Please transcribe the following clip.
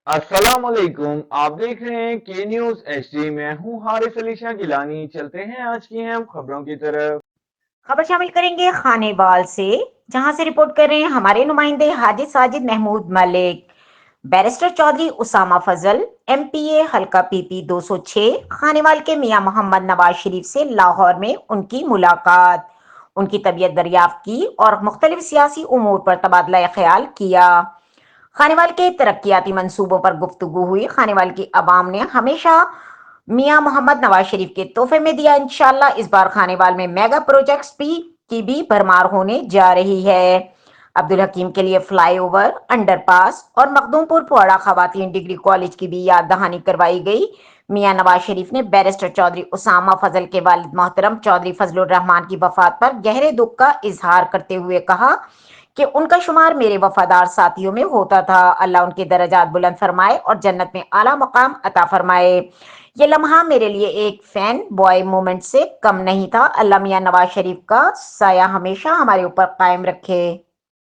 अस्सलाम वालेकुम। आप देख रहे हैं के न्यूज एचडी। मैं हूं हारिस अली शाह गिलानी। चलते हैं आज की अहम खबरों की तरफ। खबर शामिल करेंगे खानेवाल से, जहां से रिपोर्ट कर रहे हैं हमारे नुमाइंदे हाजिद साजिद महमूद मलिक। बैरिस्टर चौधरी उसामा फजल, एमपीए हल्का पीपी 206, खानेवाल के मियां मोहम्मद नवाज शरीफ से लाहौर में उनकी मुलाकात, उनकी तबीयत दरियाफ्त की और मुख्तलिफ सियासी उमूर पर तबादला ख्याल किया। खानेवाल के तरक्याती मंसूबों पर गुफ्तगू हुई। खानेवाल की आवाम ने हमेशा मियां मोहम्मद नवाज शरीफ के तोहफे में दिया। इंशाल्लाह इस बार खानेवाल में मेगा प्रोजेक्ट्स की भी भरमार होने जा रही है। अब्दुल हकीम के लिए फ्लाईओवर, अंडरपास और मखदूमपुर पुआड़ा खवातीन डिग्री कॉलेज की भी याद दहानी करवाई गई। मियां नवाज शरीफ ने बैरिस्टर चौधरी उसामा फजल के वालिद मोहतरम चौधरी फजलुर रहमान की वफात पर गहरे दुख का इजहार करते हुए कहा कि उनका शुमार मेरे वफादार साथियों में होता था। अल्लाह उनके दर्जात बुलंद फरमाए और जन्नत में आला मकाम अता फरमाए। ये लम्हा मेरे लिए एक फैन बॉय मोमेंट से कम नहीं था। अल्लाह मियां नवाज शरीफ का साया हमेशा हमारे ऊपर कायम रखे।